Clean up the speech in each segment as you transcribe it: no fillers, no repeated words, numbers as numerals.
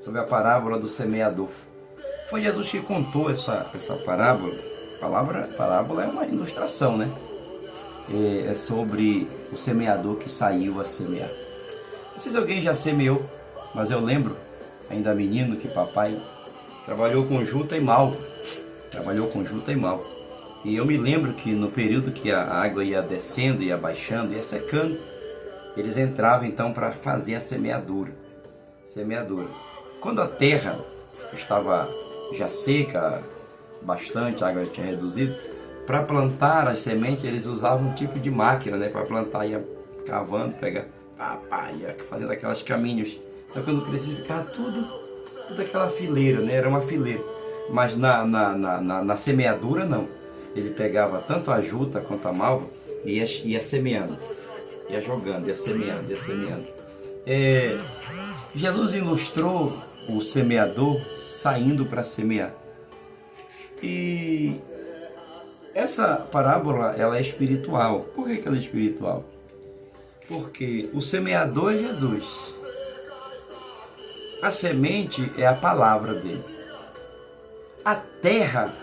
Sobre a parábola do semeador. Foi Jesus que contou essa parábola. Parábola é uma ilustração, né? É sobre o semeador que saiu a semear. Não sei se alguém já semeou, mas eu lembro, ainda menino, que papai trabalhou com juta e malva. E eu me lembro que no período que a água ia descendo, ia baixando, ia secando, eles entravam então para fazer a semeadura. Quando a terra estava já seca, bastante, a água tinha reduzido, para plantar as sementes eles usavam um tipo de máquina, né? Para plantar, ia cavando, ia fazendo aqueles caminhos. Então quando crescia ficava tudo aquela fileira, né? Era uma fileira. Mas na semeadura não. Ele pegava tanto a juta quanto a malva e ia semeando, ia jogando, ia semeando. Jesus ilustrou o semeador saindo para semear. E essa parábola, ela é espiritual. Por que ela é espiritual? Porque o semeador é Jesus. A semente é a palavra dele. A terra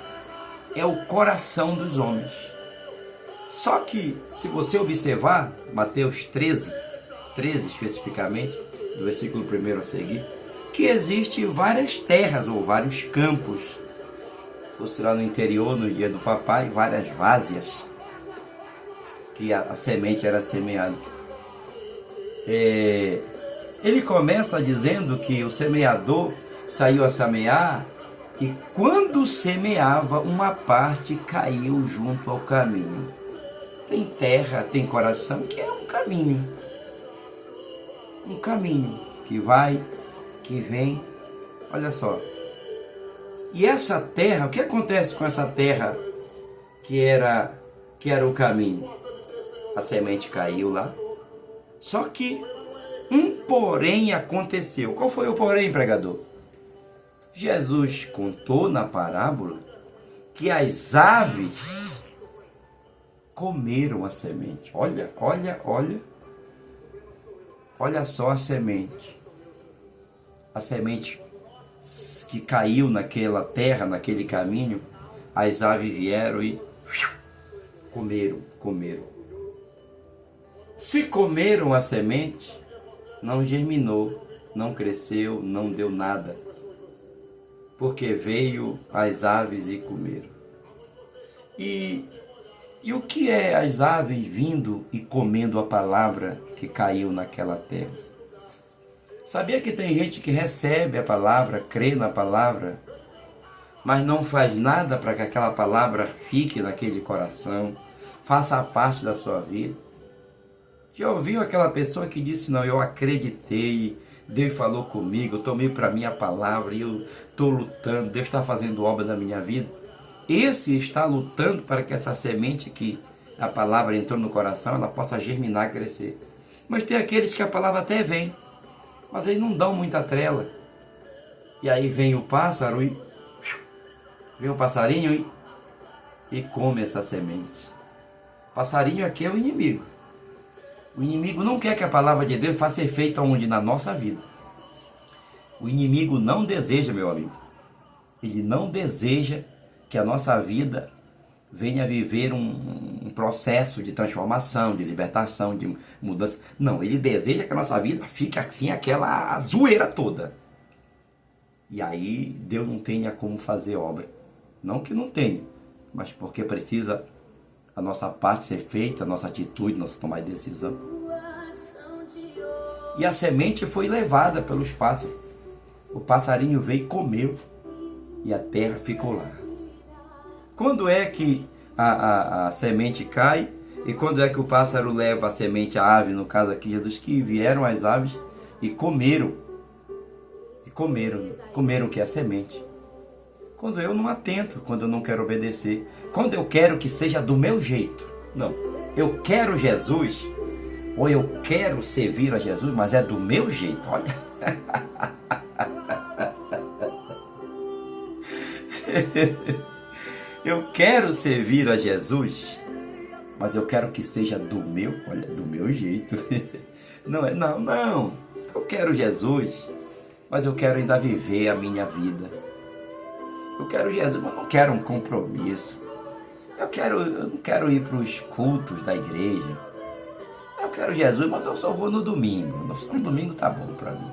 é o coração dos homens. Só que, se você observar, Mateus 13 especificamente, do versículo 1 a seguir, que existe várias terras ou vários campos. Fosse lá no interior, no dia do papai, várias vásias que a semente era semeada. Ele começa dizendo que o semeador saiu a semear e quando semeava, uma parte caiu junto ao caminho. Tem terra, tem coração, que é um caminho. Um caminho que vai, que vem. Olha só. E essa terra, o que acontece com essa terra que era o caminho? A semente caiu lá. Só que um porém aconteceu. Qual foi o porém, pregador? Jesus contou na parábola que as aves comeram a semente. Olha só a semente. A semente que caiu naquela terra, naquele caminho, as aves vieram e comeram. Se comeram a semente, não germinou, não cresceu, não deu nada. Porque veio as aves e comeram. E o que é as aves vindo e comendo a palavra que caiu naquela terra? Sabia que tem gente que recebe a palavra, crê na palavra, mas não faz nada para que aquela palavra fique naquele coração, faça parte da sua vida? Já ouviu aquela pessoa que disse, não, eu acreditei, Deus falou comigo, eu tomei para mim a palavra e eu estou lutando, Deus está fazendo obra na minha vida? Esse está lutando para que essa semente que a palavra entrou no coração, ela possa germinar e crescer. Mas tem aqueles que a palavra até vem, mas eles não dão muita trela. E aí vem o pássaro e vem o passarinho e come essa semente. O passarinho aqui é o inimigo. O inimigo não quer que a palavra de Deus faça efeito aonde? Na nossa vida. O inimigo não deseja, meu amigo. Ele não deseja que a nossa vida venha viver um processo de transformação, de libertação, de mudança. Não, ele deseja que a nossa vida fique assim, aquela zoeira toda. E aí Deus não tenha como fazer obra. Não que não tenha, mas porque precisa a nossa parte ser feita, a nossa atitude, nossa tomada de decisão. E a semente foi levada pelos pássaros. O passarinho veio e comeu. E a terra ficou lá. Quando é que a semente cai? E quando é que o pássaro leva a semente, a ave, no caso aqui Jesus, que vieram as aves e comeram. Comeram o que é a semente. Quando eu não atento, quando eu não quero obedecer, quando eu quero que seja do meu jeito. Não, eu quero Jesus, ou eu quero servir a Jesus, mas é do meu jeito, olha. Eu quero servir a Jesus, mas eu quero que seja do meu jeito. Não, eu quero Jesus, mas eu quero ainda viver a minha vida. Eu quero Jesus, mas não quero um compromisso. Eu não quero ir para os cultos da igreja. Eu quero Jesus, mas eu só vou no domingo. No domingo tá bom para mim.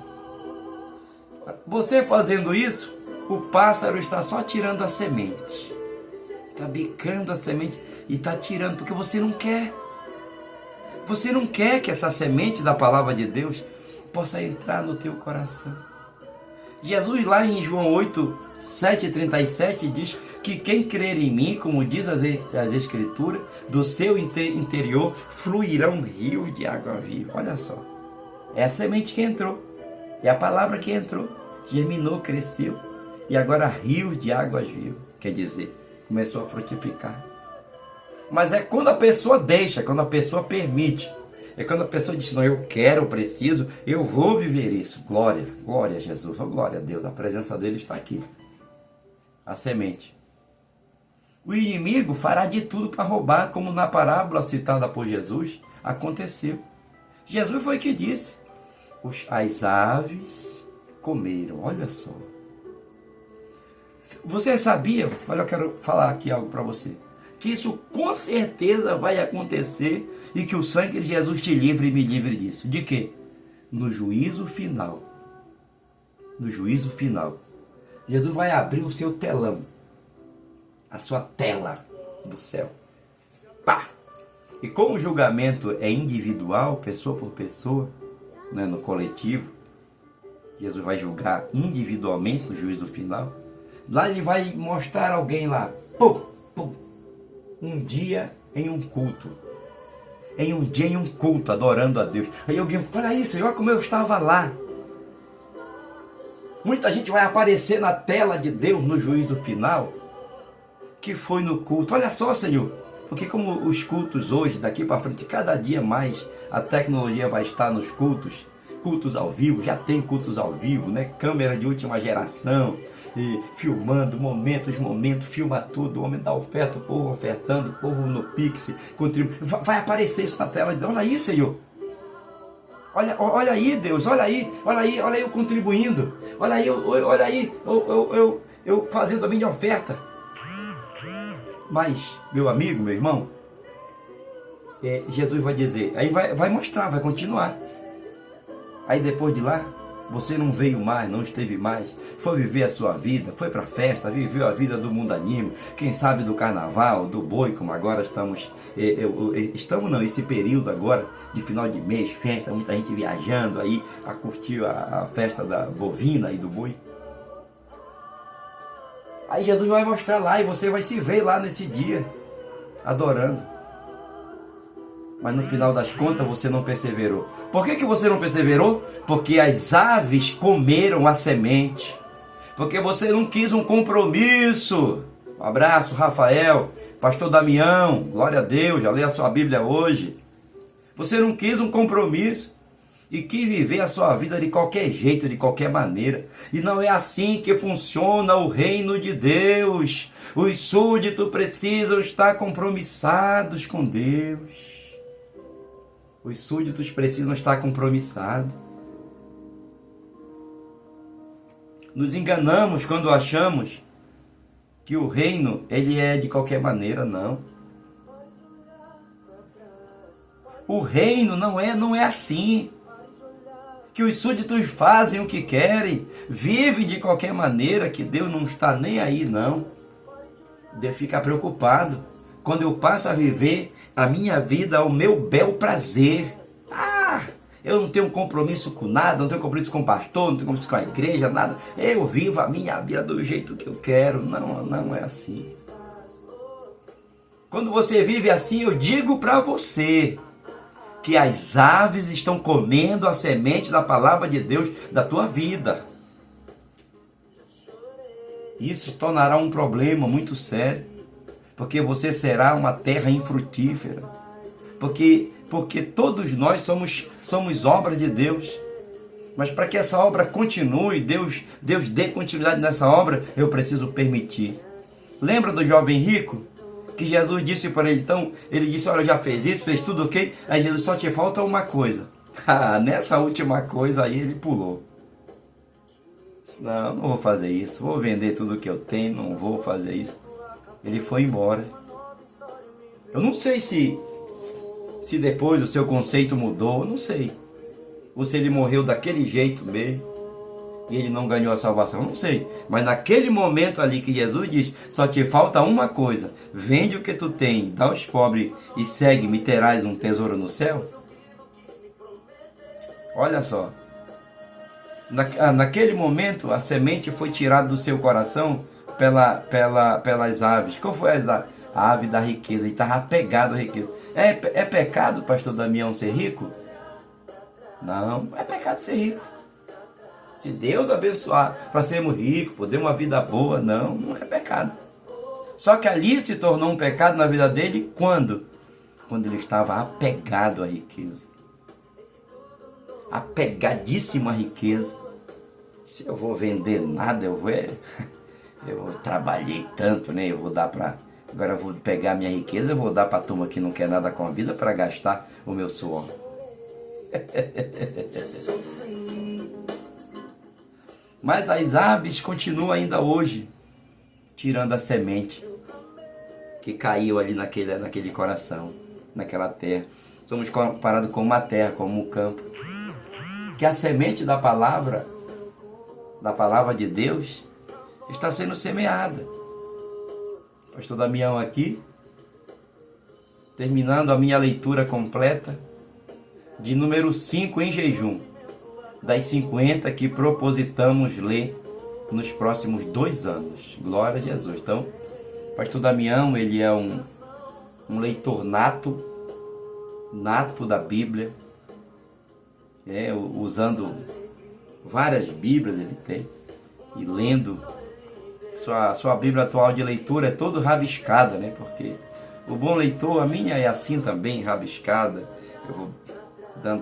Você fazendo isso, o pássaro está só tirando a semente. Está bicando a semente e está tirando, porque você não quer. Você não quer que essa semente da palavra de Deus possa entrar no teu coração. Jesus lá em João 8, 7,37 diz que quem crer em mim, como diz as Escrituras, do seu interior fluirão rios de água viva. Olha só, é a semente que entrou, é a palavra que entrou, germinou, cresceu e agora rios de águas vivas, quer dizer, começou a frutificar. Mas é quando a pessoa deixa, quando a pessoa permite, é quando a pessoa diz, não, eu quero, eu preciso, eu vou viver isso. Glória, glória a Jesus, oh, glória a Deus, a presença dele está aqui. A semente. O inimigo fará de tudo para roubar, como na parábola citada por Jesus, aconteceu. Jesus foi que disse, as aves comeram, olha só. Você sabia, olha, eu quero falar aqui algo para você, que isso com certeza vai acontecer e que o sangue de Jesus te livre e me livre disso. De quê? No juízo final. No juízo final. Jesus vai abrir o seu telão, a sua tela do céu. Pá! E como o julgamento é individual, pessoa por pessoa, né, no coletivo, Jesus vai julgar individualmente no juízo final. Lá ele vai mostrar alguém lá, pum, pum, um dia em um culto. Em um dia em um culto, adorando a Deus. Aí alguém, olha isso, olha como eu estava lá. Muita gente vai aparecer na tela de Deus no juízo final, que foi no culto. Olha só, Senhor, porque como os cultos hoje, daqui para frente, cada dia mais a tecnologia vai estar nos cultos, cultos ao vivo, já tem cultos ao vivo, né? Câmera de última geração, e filmando momentos, filma tudo, o homem dá oferta, o povo ofertando, o povo no Pix, contribui. Vai aparecer isso na tela e diz, olha aí, Senhor. Olha aí, Deus, olha aí eu contribuindo, olha aí, eu fazendo a minha oferta. Mas, meu amigo, meu irmão, Jesus vai dizer, aí vai mostrar, vai continuar. Aí depois de lá, você não veio mais, não esteve mais, foi viver a sua vida, foi para a festa, viveu a vida do mundo animo, quem sabe do carnaval, do boi, como agora estamos esse período agora de final de mês, festa, muita gente viajando aí a curtir a festa da bovina e do boi. Aí Jesus vai mostrar lá e você vai se ver lá nesse dia, adorando. Mas no final das contas você não perseverou. Por que você não perseverou? Porque as aves comeram a semente. Porque você não quis um compromisso. Um abraço, Rafael, pastor Damião, glória a Deus, já leia a sua Bíblia hoje. Você não quis um compromisso e quis viver a sua vida de qualquer jeito, de qualquer maneira. E não é assim que funciona o reino de Deus. Os súditos precisam estar compromissados com Deus. Os súditos precisam estar compromissados. Nos enganamos quando achamos que o reino ele é de qualquer maneira, não. O reino não é assim. Que os súditos fazem o que querem, vivem de qualquer maneira, que Deus não está nem aí, não. Deus fica preocupado quando eu passo a viver a minha vida ao meu bel prazer. Eu não tenho compromisso com nada, não tenho compromisso com o pastor, não tenho compromisso com a igreja, nada. Eu vivo a minha vida do jeito que eu quero. Não é assim. Quando você vive assim, eu digo para você que as aves estão comendo a semente da palavra de Deus da tua vida. Isso se tornará um problema muito sério, porque você será uma terra infrutífera, porque todos nós somos obras de Deus, mas para que essa obra continue, Deus dê continuidade nessa obra, eu preciso permitir. Lembra do jovem rico? Que Jesus disse para ele, então, ele disse, olha, já fez isso, fez tudo ok, aí Jesus, só te falta uma coisa. Nessa última coisa aí ele pulou. Não, não vou fazer isso, vou vender tudo que eu tenho, não vou fazer isso. Ele foi embora. Eu não sei se depois o seu conceito mudou, não sei. Ou se ele morreu daquele jeito mesmo e ele não ganhou a salvação, não sei. Mas naquele momento ali que Jesus diz, só te falta uma coisa, vende o que tu tem, dá aos pobres e segue-me, terás um tesouro no céu. Olha só. Naquele momento a semente foi tirada do seu coração pelas aves. Qual foi a ave da riqueza? Ele estava apegado à riqueza. É pecado, pastor Damião, ser rico? Não, é pecado ser rico. Se Deus abençoar para sermos ricos, poder uma vida boa, não é pecado. Só que ali se tornou um pecado na vida dele quando? Quando ele estava apegado à riqueza. Apegadíssimo à riqueza. Se eu vou vender nada, eu trabalhei tanto, né? Eu vou dar para... Agora eu vou pegar minha riqueza, eu vou dar para a turma que não quer nada com a vida para gastar o meu suor. Mas as aves continuam ainda hoje tirando a semente que caiu ali naquele coração, naquela terra. Somos comparados com uma terra, como um campo. Que a semente da palavra de Deus, está sendo semeada. Pastor Damião aqui, terminando a minha leitura completa, de número 5 em jejum, das 50 que propositamos ler nos próximos 2 anos. Glória a Jesus. Então, Pastor Damião, ele é um leitor nato da Bíblia, usando várias Bíblias ele tem, e lendo. Sua Bíblia atual de leitura é todo rabiscada, né? Porque o bom leitor, a minha é assim também, rabiscada. Eu vou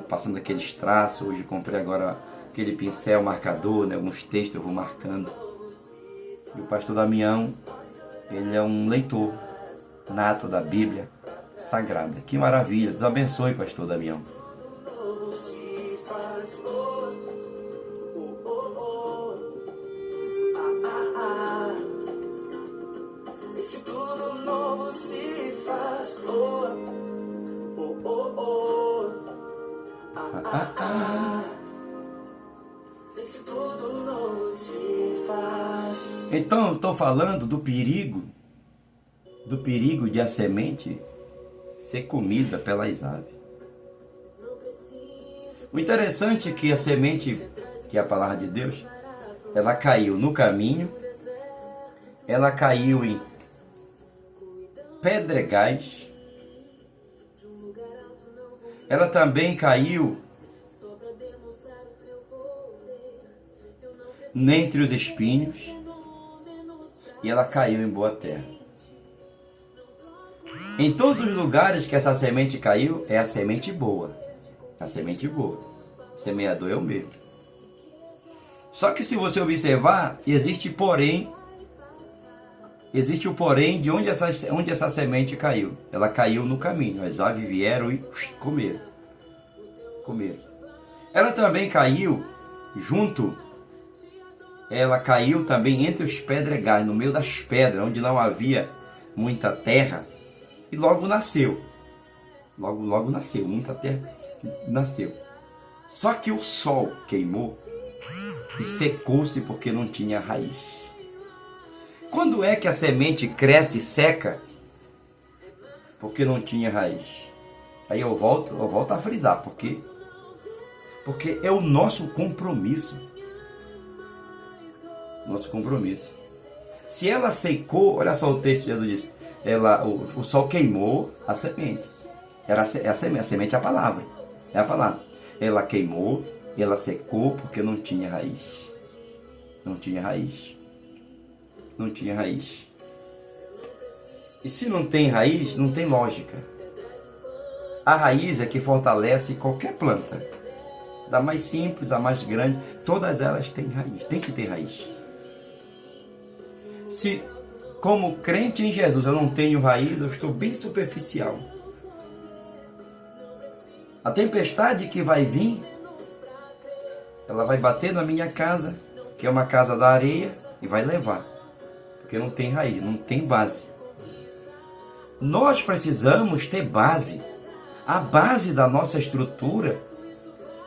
passando aqueles traços. Hoje comprei agora aquele pincel marcador, né? Alguns textos eu vou marcando. E o pastor Damião, ele é um leitor nato da Bíblia Sagrada. Que maravilha! Deus abençoe, pastor Damião. Então eu estou falando do perigo de a semente ser comida pelas aves. O interessante é que a semente, que é a palavra de Deus, ela caiu no caminho, ela caiu em pedregais, ela também caiu entre os espinhos, e ela caiu em boa terra. Em todos os lugares que essa semente caiu, é a semente boa. A semente boa. O semeador é o mesmo. Só que se você observar, existe o porém de onde essa semente caiu. Ela caiu no caminho. As aves vieram e comeram. Ela também caiu ela caiu também entre os pedregais, no meio das pedras, onde não havia muita terra, e logo nasceu. Logo nasceu, muita terra nasceu. Só que o sol queimou e secou-se porque não tinha raiz. Quando é que a semente cresce e seca? Porque não tinha raiz. Aí eu volto a frisar, porque é o nosso compromisso. Nosso compromisso. Se ela secou, olha só o texto, Jesus disse, o sol queimou a semente. A semente é a palavra. É a palavra. Ela queimou, ela secou porque não tinha raiz. Não tinha raiz. E se não tem raiz, não tem lógica. A raiz é que fortalece qualquer planta. Da mais simples, a mais grande, todas elas têm raiz. Tem que ter raiz. Se, como crente em Jesus, eu não tenho raiz, eu estou bem superficial. A tempestade que vai vir, ela vai bater na minha casa, que é uma casa da areia e vai levar, porque não tem raiz, não tem base. Nós precisamos ter base, a base da nossa estrutura.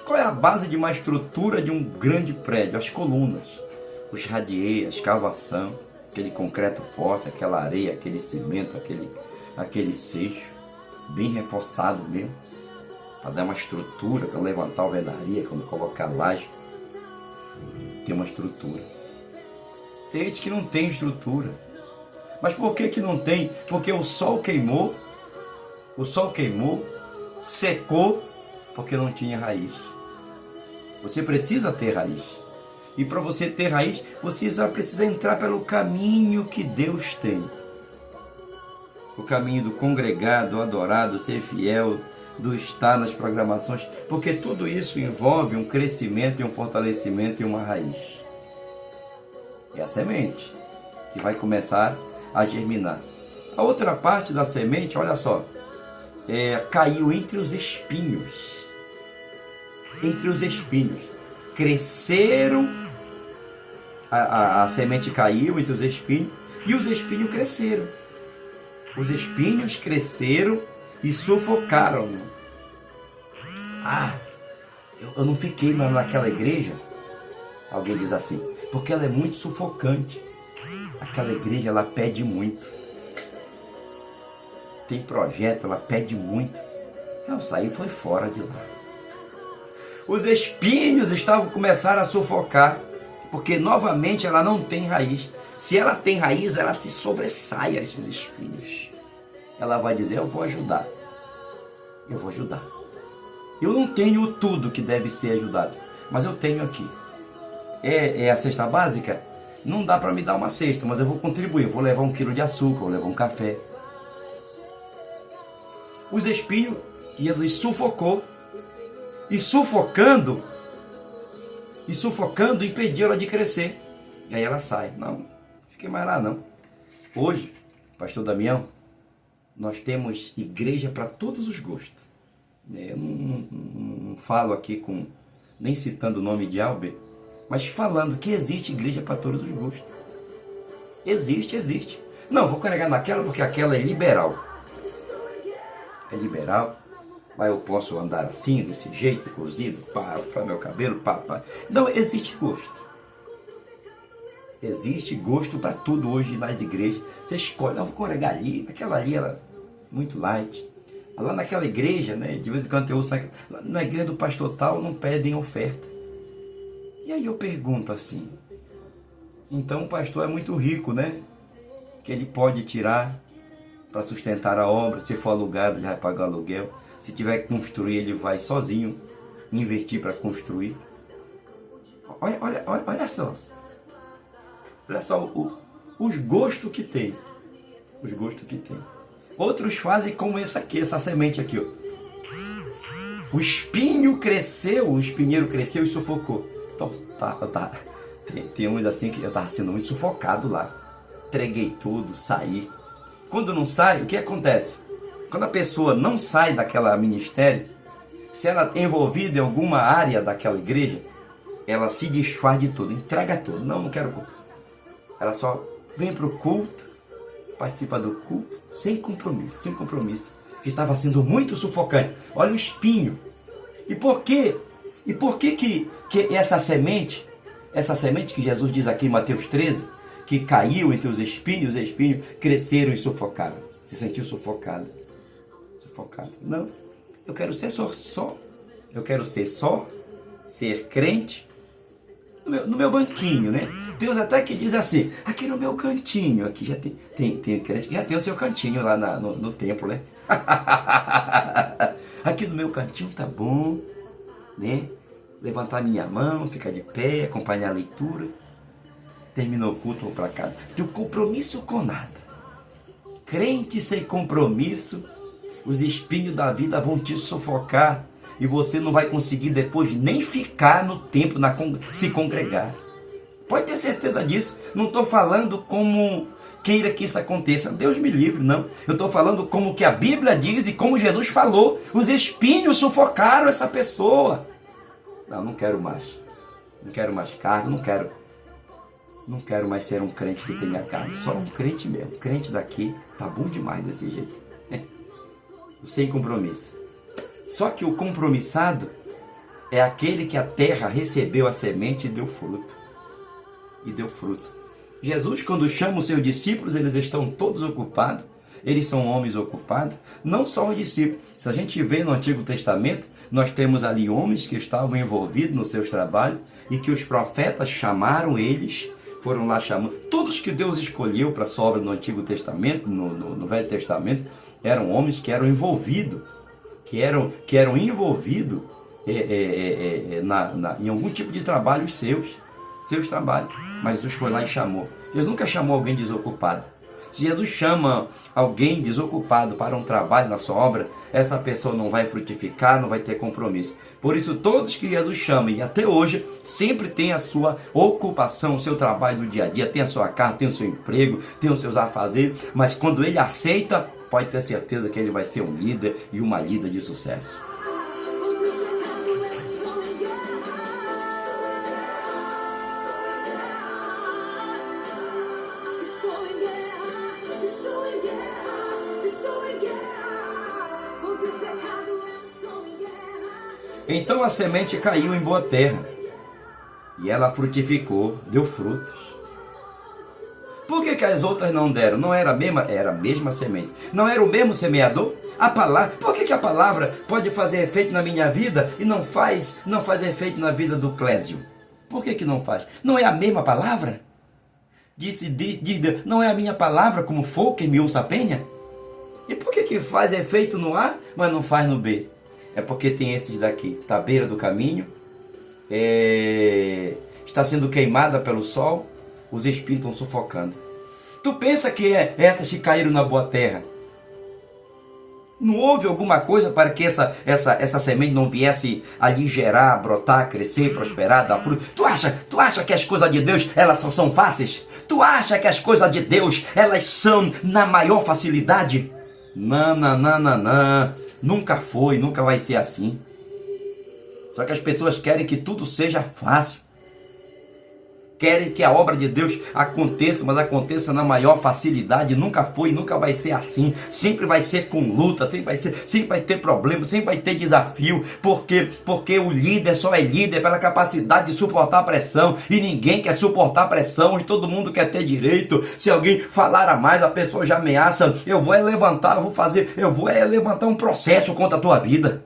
Qual é a base de uma estrutura de um grande prédio? As colunas, os radieiros, a escavação, aquele concreto forte, aquela areia, aquele cimento, aquele seixo, bem reforçado mesmo, para dar uma estrutura, para levantar a alvenaria, quando colocar laje, tem uma estrutura. Tem gente que não tem estrutura. Mas por que não tem? Porque o sol queimou, secou, porque não tinha raiz. Você precisa ter raiz. E para você ter raiz, você precisa entrar pelo caminho que Deus tem. O caminho do congregar, do adorar, do ser fiel, do estar nas programações. Porque tudo isso envolve um crescimento e um fortalecimento e uma raiz. É a semente que vai começar a germinar. A outra parte da semente, olha só, caiu entre os espinhos. Entre os espinhos. Cresceram. A semente caiu entre os espinhos e os espinhos cresceram. Os espinhos cresceram e sufocaram. Eu não fiquei mais naquela igreja. Alguém diz assim, porque ela é muito sufocante. Aquela igreja, ela pede muito. Tem projeto, ela pede muito. Eu saí, foi fora de lá. Os espinhos começaram a sufocar. Porque novamente ela não tem raiz. Se ela tem raiz, ela se sobressai a esses espinhos. Ela vai dizer, eu vou ajudar. Eu vou ajudar. Eu não tenho tudo que deve ser ajudado, mas eu tenho aqui. É a cesta básica? Não dá para me dar uma cesta, mas eu vou contribuir. Eu vou levar 1 quilo de açúcar, vou levar um café. Os espinhos que Jesus sufocou. E sufocando, impediu ela de crescer. E aí ela sai. Não fiquei mais lá não. Hoje, pastor Damião, nós temos igreja para todos os gostos. Eu não falo aqui nem citando o nome de Albert, mas falando que existe igreja para todos os gostos. Existe. Não, vou carregar naquela porque aquela é liberal. É liberal. Mas eu posso andar assim, desse jeito, cozido, para meu cabelo, pá. Não, existe gosto. Existe gosto para tudo hoje nas igrejas. Você escolhe, não, vou congregar ali, aquela ali era muito light. Lá naquela igreja, né, de vez em quando eu ouço, na igreja do pastor tal, não pedem oferta. E aí eu pergunto assim, então o pastor é muito rico, né? Que ele pode tirar para sustentar a obra, se for alugado, ele vai pagar aluguel. Se tiver que construir, ele vai sozinho investir para construir. Olha só. Olha só os gostos que tem. Os gostos que tem. Outros fazem como essa semente aqui. Ó. O espinheiro cresceu e sufocou. Então, tem uns assim que eu estava sendo muito sufocado lá. Entreguei tudo, saí. Quando não sai, o que acontece? Quando a pessoa não sai daquela ministério, se ela é envolvida em alguma área daquela igreja, ela se desfaz de tudo, entrega tudo. Não quero culto. Ela só vem para o culto, participa do culto, sem compromisso. Que estava sendo muito sufocante. Olha o espinho. E por quê? E por que essa semente que Jesus diz aqui em Mateus 13, que caiu entre os espinhos cresceram e sufocaram. Se sentiu sufocado. Não, eu quero ser ser crente no meu banquinho, né? Deus até que diz assim, aqui no meu cantinho, aqui já tem crente que já tem o seu cantinho lá no templo, né? Aqui no meu cantinho tá bom, né? Levantar minha mão, ficar de pé, acompanhar a leitura. Terminou o culto, vou para casa. Tem compromisso com nada. Crente sem compromisso, os espinhos da vida vão te sufocar e você não vai conseguir depois nem ficar no templo, se congregar. Pode ter certeza disso. Não estou falando como queira que isso aconteça. Deus me livre, não. Eu estou falando como que a Bíblia diz e como Jesus falou. Os espinhos sufocaram essa pessoa. Não quero mais. Não quero mais carne, não quero Não quero mais ser um crente que tenha carne, só um crente mesmo. Crente daqui, tá bom demais desse jeito. Sem compromisso. Só que o compromissado é aquele que a terra recebeu a semente e deu fruto. E deu fruto. Jesus, quando chama os seus discípulos, eles estão todos ocupados. Eles são homens ocupados, não só os discípulos. Se a gente vê no Antigo Testamento, nós temos ali homens que estavam envolvidos nos seus trabalhos e que os profetas chamaram eles, foram lá chamando. Todos que Deus escolheu para a sua obra no Antigo Testamento, no Velho Testamento, eram homens que eram envolvidos, que eram envolvidos em algum tipo de trabalho seus trabalhos. Mas Jesus foi lá e chamou. Deus nunca chamou alguém desocupado. Se Jesus chama alguém desocupado para um trabalho na sua obra, essa pessoa não vai frutificar, não vai ter compromisso. Por isso, todos que Jesus chama, e até hoje, sempre tem a sua ocupação, o seu trabalho do dia a dia, tem a sua casa, tem o seu emprego, tem os seus afazeres, mas quando ele aceita, pode ter certeza que ele vai ser um líder e uma líder de sucesso. Então a semente caiu em boa terra e ela frutificou, deu frutos. Por que as outras não deram? Não era a mesma? Era a mesma semente. Não era o mesmo semeador? A palavra. Por que a palavra pode fazer efeito na minha vida e não faz efeito na vida do Clésio? Por que não faz? Não é a mesma palavra? Diz Deus, não é a minha palavra como fogo que me ouça a penha? E por que faz efeito no A, mas não faz no B? É porque tem esses daqui, está à beira do caminho, está sendo queimada pelo sol, os espinhos estão sufocando. Tu pensa que é essas que caíram na boa terra? Não houve alguma coisa para que essa semente não viesse ali gerar, brotar, crescer, prosperar, dar fruto? Tu acha que as coisas de Deus, elas são fáceis? Tu acha que as coisas de Deus, elas são na maior facilidade? Não. Nunca foi, nunca vai ser assim. Só que as pessoas querem que tudo seja fácil. Querem que a obra de Deus aconteça, mas aconteça na maior facilidade. Nunca foi, nunca vai ser assim. Sempre vai ser com luta, sempre vai ter problema, sempre vai ter desafio. Porque o líder só é líder pela capacidade de suportar a pressão. E ninguém quer suportar a pressão, todo mundo quer ter direito. Se alguém falar a mais, a pessoa já ameaça. Eu vou levantar um processo contra a tua vida.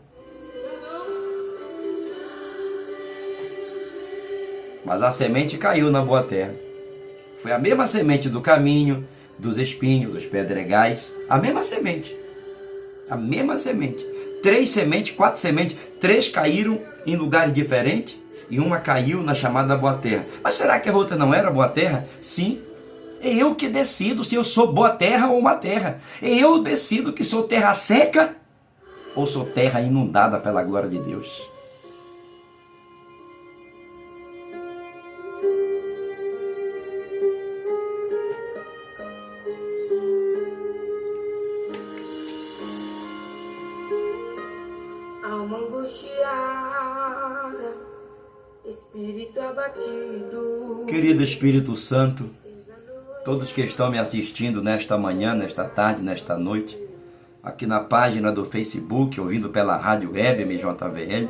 Mas a semente caiu na boa terra. Foi a mesma semente do caminho, dos espinhos, dos pedregais. A mesma semente. A mesma semente. 3 sementes, 4 sementes. 3 caíram em lugares diferentes. E uma caiu na chamada boa terra. Mas será que a outra não era boa terra? Sim. É eu que decido se eu sou boa terra ou má terra. É eu decido que sou terra seca ou sou terra inundada pela glória de Deus. Alma angustiada, espírito abatido. Querido Espírito Santo, todos que estão me assistindo nesta manhã, nesta tarde, nesta noite, aqui na página do Facebook, ouvindo pela rádio web MJVL,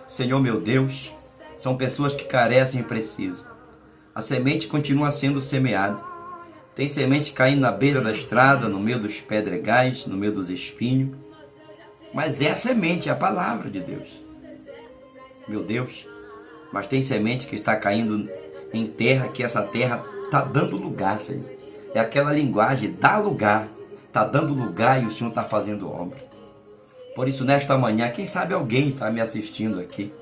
Senhor meu Deus, são pessoas que carecem e precisam. A semente continua sendo semeada. Tem semente caindo na beira da estrada, no meio dos pedregais, no meio dos espinhos. Mas é a semente, é a palavra de Deus. Meu Deus, mas tem semente que está caindo em terra, que essa terra está dando lugar, Senhor. É aquela linguagem, dá lugar. Está dando lugar e o Senhor está fazendo obra. Por isso, nesta manhã, quem sabe alguém está me assistindo aqui.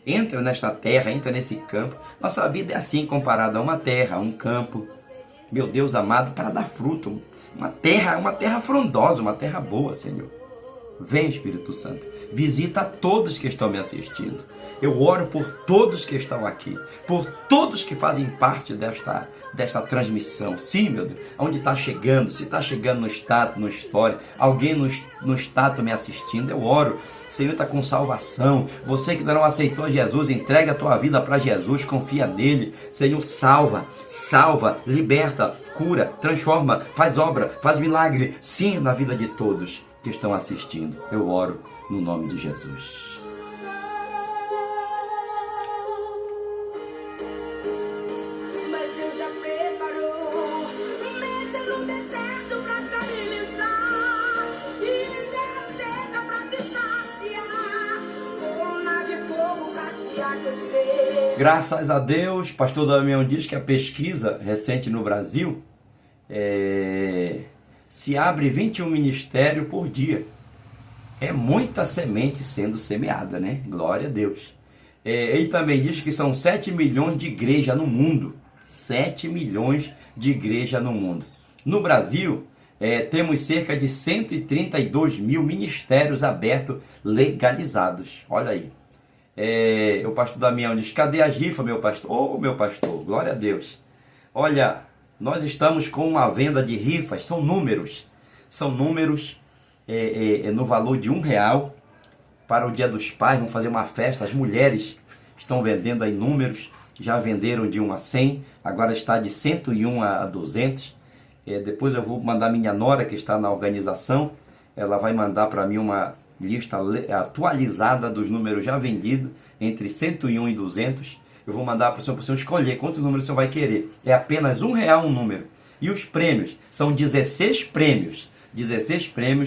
Entra nesta terra, entra nesse campo. Nossa vida é assim comparada a uma terra, a um campo. Meu Deus amado, para dar fruto. Uma terra frondosa, uma terra boa, Senhor. Vem, Espírito Santo. Visita todos que estão me assistindo. Eu oro por todos que estão aqui, por todos que fazem parte desta transmissão. Sim, meu Deus, onde está chegando, se está chegando no status, no story, alguém no status me assistindo, eu oro. Senhor, está com salvação. Você que ainda não aceitou Jesus, entrega a tua vida para Jesus, confia nele. Senhor, salva, liberta, cura, transforma, faz obra, faz milagre. Sim, na vida de todos que estão assistindo. Eu oro no nome de Jesus. Graças a Deus, pastor Damião diz que a pesquisa recente no Brasil se abre 21 ministérios por dia. É muita semente sendo semeada, né? Glória a Deus. Ele também diz que são 7 milhões de igrejas no mundo. 7 milhões de igrejas no mundo. No Brasil, temos cerca de 132 mil ministérios abertos legalizados. Olha aí. O pastor Damião diz, cadê as rifas, meu pastor? Ô, meu pastor, glória a Deus. Olha, nós estamos com uma venda de rifas, são números no valor de R$1 para o Dia dos Pais. Vamos fazer uma festa, as mulheres estão vendendo aí números, já venderam de 1 a 100, agora está de 101 a 200. Depois eu vou mandar minha nora, que está na organização, ela vai mandar para mim uma lista atualizada dos números já vendidos, entre 101 e 200. Eu vou mandar para o senhor escolher quantos números o senhor vai querer. É apenas R$1 um número. E os prêmios, são 16 prêmios. 16 prêmios